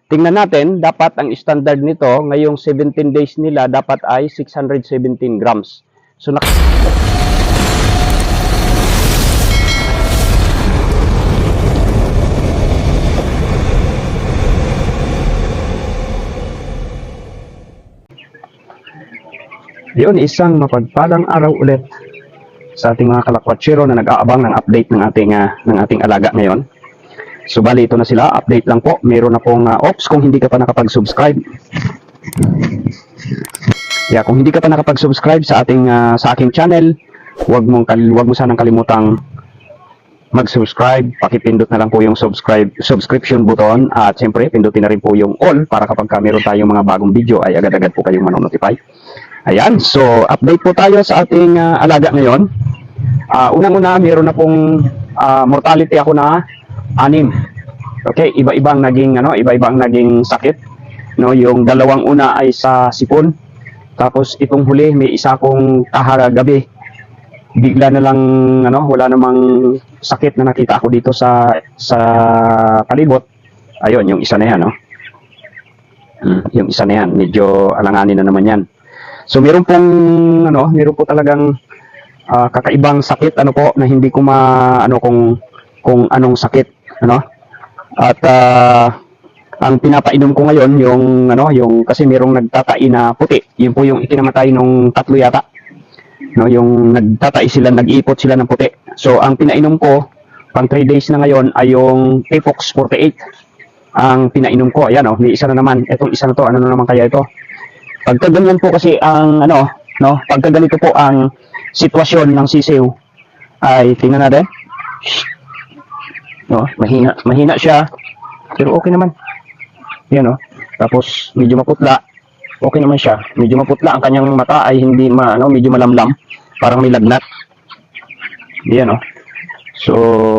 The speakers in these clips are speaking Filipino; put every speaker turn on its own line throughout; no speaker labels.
tingnan natin, dapat ang standard nito, ngayong 17 days nila, dapat ay 617 grams. So, yun, isang mapagpalang araw ulit sa ating mga kalakwatsero na nag-aabang ng update ng ating alaga ngayon. So bali, ito na sila, update lang po. Meron na pong ops kung hindi ka pa nakapag-subscribe. Yeah, kung hindi ka pa nakapag-subscribe sa aking channel, wag mo sanang kalimutang mag-subscribe. Pakipindot na lang po yung subscription button at siyempre pindutin na rin po yung all para kapag meron tayong mga bagong video ay agad-agad po kayong manonotify. Ayan, so update po tayo sa ating alaga ngayon. Unang-una, meron na pong mortality ako na 6. Okay, iba-ibang naging sakit. No, yung dalawang una ay sa sipon. Tapos itong huli, may isa kong gabi. Bigla na lang wala namang sakit na nakita ako dito sa palibot. Ayun, yung isa na yan, no. Yung isa na yan, medyo alanganin na naman yan. So meron po talagang kakaibang sakit na hindi ko kung anong sakit, At ang pinapainom ko ngayon yung kasi merong nagtatai na puti. Yun po yung ikinamatay nung 3 yata. No, yung nagtatai sila, nag-iipot sila ng puti. So ang pinainom ko pang 3 days na ngayon ay yung Apox 48. Ang pinainom ko, ayan may isa na naman. Etong isa na to, ano na naman kaya ito? Pagka ganyan po kasi ang pagka ganito po ang sitwasyon ng sisiw ay tingnan natin. No, mahina siya. Pero okay naman. Yan Tapos medyo maputla. Okay naman siya. Medyo maputla ang kanyang mata ay hindi medyo malamlam, parang may lagnat. Yan So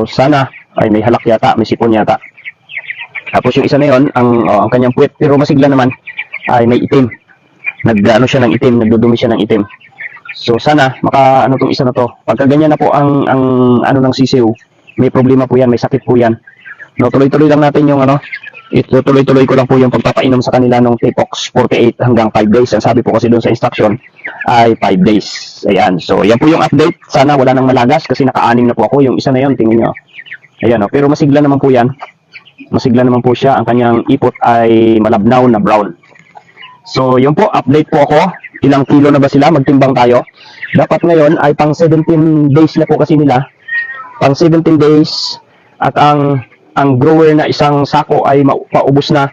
sana ay may halak yata, may sipon yata. Tapos yung isa na yon, ang kanyang puwet pero masigla naman ay may itim. Siya ng itim, nagdudumi siya ng itim. So sana tong isa na to. Pagka ganyan na po ang ng sisiw, may problema po yan, may sakit po yan. No, tuloy-tuloy lang natin yung tuloy-tuloy ko lang po yung pagpapainom sa kanila ng Apox 48 hanggang 5 days. Ang sabi po kasi doon sa instruction ay 5 days. Ayan. So yan po yung update. Sana wala nang malagas kasi naka-6 na po ako. Yung isa na yon, tingnan nyo. Ayan pero masigla naman po yan. Masigla naman po siya. Ang kanyang ipot ay malabnaw na brown. So, yun po, update po ako. Ilang kilo na ba sila? Magtimbang tayo. Dapat ngayon ay pang 17 days na po kasi nila. Pang 17 days. At ang grower na isang sako ay paubos na.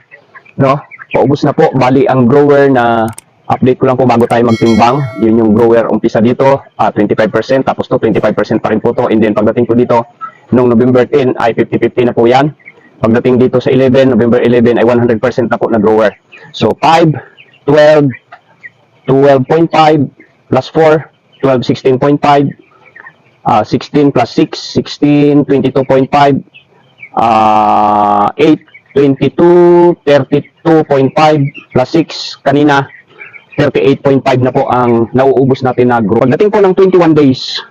No? Paubos na po. Bali, ang grower na update ko lang po bago tayo magtimbang. Yun yung grower umpisa dito. 25%. Tapos to, 25% pa rin po to. And then, pagdating po dito, nung November 10 ay 50-50 na po yan. Pagdating dito sa 11, November 11 ay 100% na po na grower. So, 5, 12, 12.5 plus 4, 12, 16.5, 16 plus 6, 16, 22.5, 8, 22, 32.5 plus 6, kanina 38.5 na po ang nauubos natin na group. Pagdating po ng 21 days,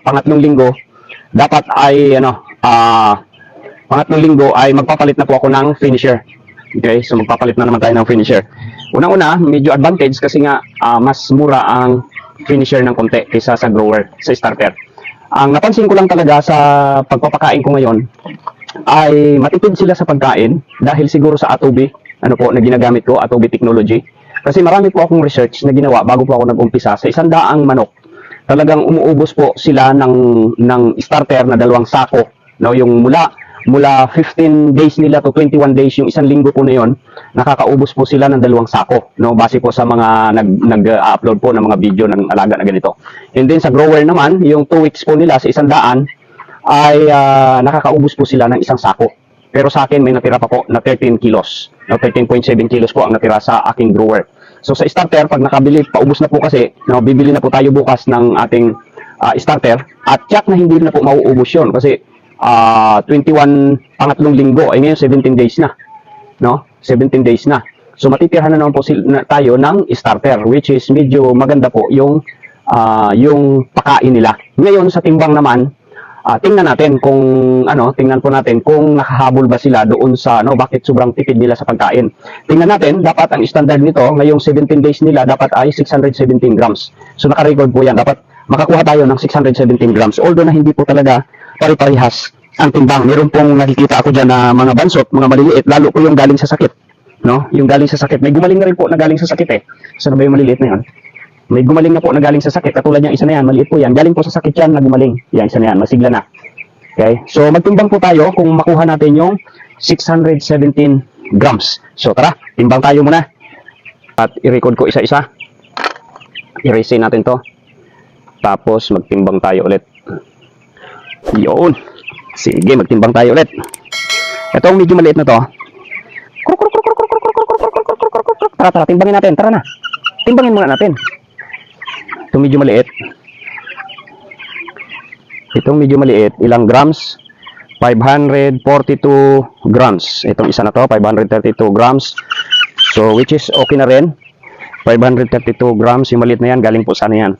pangatlong linggo, dapat ay pangatlong linggo ay magpapalit na po ako ng finisher. Okay, so magpapalit na naman tayo ng finisher. Unang-una, medyo advantage kasi nga mas mura ang finisher ng konti kaysa sa grower, sa starter. Ang napansin ko lang talaga sa pagpapakain ko ngayon ay matipid sila sa pagkain dahil siguro sa Atobi, na ginagamit ko, Atobi technology. Kasi marami po akong research na ginawa bago po ako nag-umpisa sa 100 manok. Talagang umuubos po sila ng starter na 2 sako, yung mula 15 days nila to 21 days, yung isang linggo po na yon, nakakaubos po sila ng 2 sako, base po sa mga nag-upload po ng mga video ng alaga na ganito. And then sa grower naman, yung 2 weeks po nila sa 100 ay nakakaubos po sila ng 1 sako. Pero sa akin may natira pa po na 13 kilos. 13.7 kilos po ang natira sa aking grower. So sa starter, pag nakabili, paubos na po kasi, bibili na po tayo bukas ng ating starter, at tiyak na hindi na po mauubos yun kasi 21 pangatlong linggo ay ngayon 17 days na, 17 days na. So matitirahan na naman po tayo ng starter, which is medyo maganda po yung pakain nila. Ngayon sa timbang naman tingnan natin kung tingnan po natin kung nakahabol ba sila doon sa bakit sobrang tipid nila sa pagkain. Tingnan natin, dapat ang standard nito ngayong 17 days nila dapat ay 617 grams. So naka-record po yan, dapat makakuha tayo ng 617 grams. Although na hindi po talaga pare-parehas ang timbang. Meron pong nakikita ako diyan na mga bansot, mga maliliit, lalo po yung galing sa sakit. No? Yung galing sa sakit. May gumaling na rin po na galing sa sakit eh. Saan ba yung maliliit na yun? May gumaling na po na galing sa sakit. Katulad yung isa na yan, maliit po yan. Galing po sa sakit yan na gumaling. Yan, isa na yan, masigla na. Okay? So, magtimbang po tayo kung makuha natin yung 617 grams. So, tara, timbang tayo muna. At i-record ko isa-isa. I-erase natin to. Tapos, magtimbang tayo ulit. Yun. Sige, magtimbang tayo ulit. Itong medyo maliit na to. Tara, timbangin natin. Tara na. Timbangin muna natin. Itong medyo maliit. Itong medyo maliit, ilang grams? 542 grams. Itong isa na to, 532 grams. So, which is okay na rin. 532 grams, yung maliit na yan, galing po sana yan.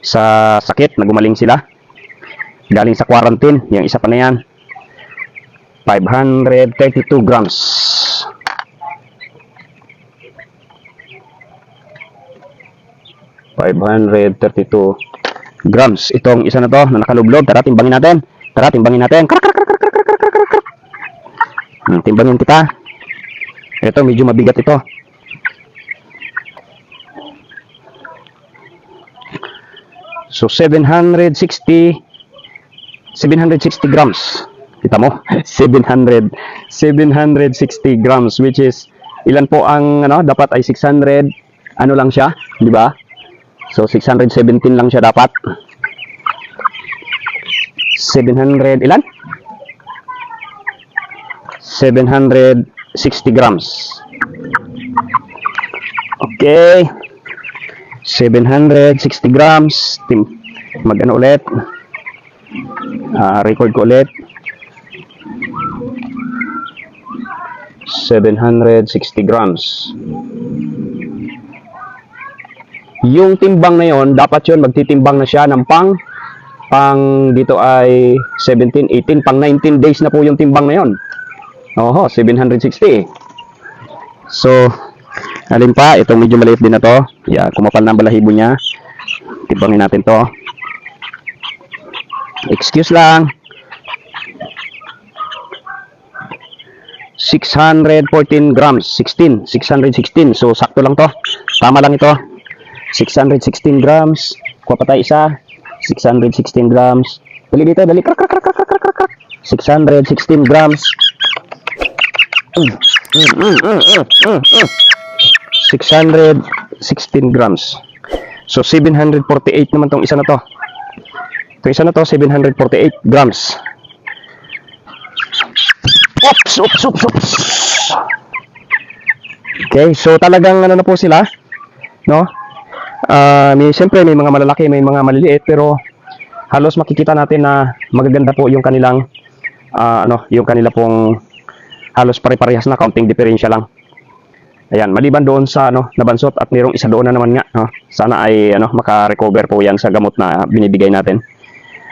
Sa sakit, nagumaling sila. Galing sa quarantine, yung isa pa na yan. 532 grams. grams. Itong isa na to na nakalublob. Tara, timbangin natin. Timbangin kita. Ito, medyo mabigat ito. So, 760 grams. Kita mo? 760 grams, which is, ilan po ang, dapat ay 600, lang siya, di ba? So, 617 lang siya dapat. 700, ilan? 760 grams. Okay. 760 grams. Mag-ano ulit. Record ko ulit. 760 grams. Yung timbang na yon, dapat yun, magtitimbang na siya ng pang dito ay 17, 18, pang 19 days na po yung timbang na yon. Oho, 760. So, alin pa, itong medyo maliit din na to. Yeah, kumapal na ang balahibo niya. Timbangin natin to. Excuse lang. 614 grams, 616. So, sakto lang to. Tama lang ito. 616 grams. Kuha pa tayo isa. 616 grams. Dali dito, dali. 616 grams. 616 grams. So, 748 naman tong isa na to. Ito isa na to, 748 grams. Oops. Okay, so talagang na po sila. No? Siyempre may mga malalaki, may mga maliliit, pero halos makikita natin na magaganda po yung kanilang yung kanila pong halos pare-parehas na, kaunting diferensya lang. Ayan, maliban doon sa nabansot at mayroong isa doon na naman nga, sana ay maka-recover po yan sa gamot na binibigay natin.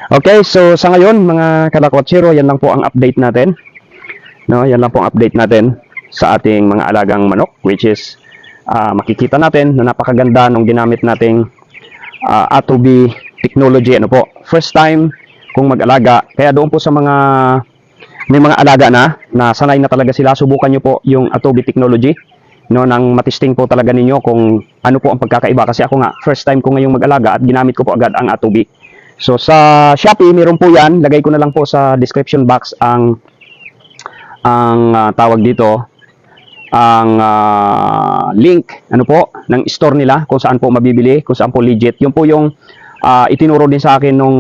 Okay, so sa ngayon mga kalakotsero, yan lang po ang update natin. Yan lang po ang update natin sa ating mga alagang manok, which is makikita natin na napakaganda nung ginamit nating A2B technology. First time kung mag-alaga. Kaya doon po sa may mga alaga na sanay na talaga sila, subukan nyo po yung A2B technology. Nang matisting po talaga ninyo kung ano po ang pagkakaiba. Kasi ako nga, first time ko ngayong mag-alaga at ginamit ko po agad ang A2B. So sa Shopee, meron po yan. Lagay ko na lang po sa description box ang tawag dito, ang link ng store nila kung saan po mabibili, kung saan po legit. Yun po yung itinuro din sa akin nung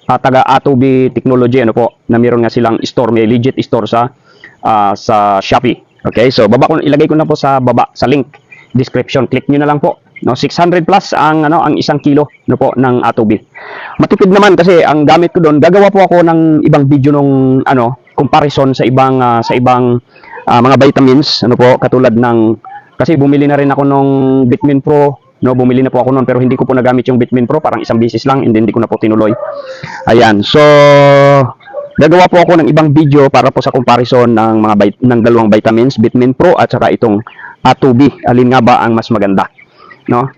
taga A2B technology na meron nga silang store, may legit store sa Shopee. Okay, so ilagay ko na po sa baba sa link description. Click niyo na lang po. 600 plus ang isang kilo ng A2B. Matipid naman kasi ang gamit ko doon, gagawa po ako ng ibang video nung comparison sa ibang mga vitamins katulad ng, kasi bumili na rin ako nung Vitamin Pro No, bumili na po ako noon pero hindi ko po nagamit yung Bitmin Pro, parang isang beses lang and then hindi ko na po tinuloy. Ayan. So gagawa po ako ng ibang video para po sa comparison ng ng dalawang vitamins, Bitmin Pro at saka itong A2B. Alin nga ba ang mas maganda? No?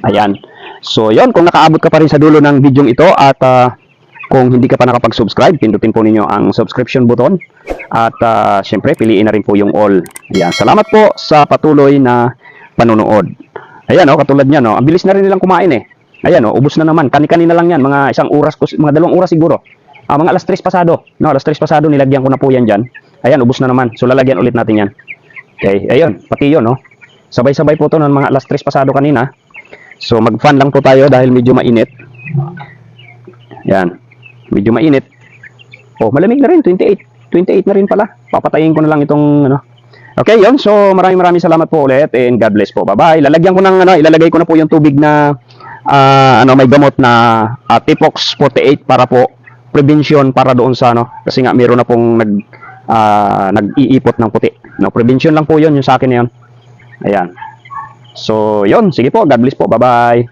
Ayan. So, yon, kung nakaabot ka pa rin sa dulo ng video ito at kung hindi ka pa nakapag-subscribe, pindutin po ninyo ang subscription button at syempre piliin na rin po yung all. Ayan. Salamat po sa patuloy na panonood. Ayan, oh, katulad niyan, oh. Ang bilis na rin nilang kumain eh. Ayan, oh, ubos na naman. Kani-kanina lang yan, mga isang oras, mga 2 oras siguro. Mga alas 3 pasado. No, alas 3 pasado, nilagyan ko na po yan dyan. Ayan, ubos na naman. So, lalagyan ulit natin yan. Okay, ayun, pati yun, no. Sabay-sabay po to ng mga alas 3 pasado kanina. So, mag-fan lang po tayo dahil medyo mainit. Yan. Medyo mainit. Oh, malamig na rin. 28. 28 na rin pala. Papatayin ko na lang itong, ano. Okay, yun. So, maraming salamat po ulit and God bless po. Bye-bye. Lalagyan ko ng, ilalagay ko na po yung tubig na, may gamot na Tipox 48 para po prevention para doon sa, kasi nga meron na pong nag-iipot ng puti. No, prevention lang po yun, yung sa akin na yun. Ayan. So, yun. Sige po. God bless po. Bye-bye.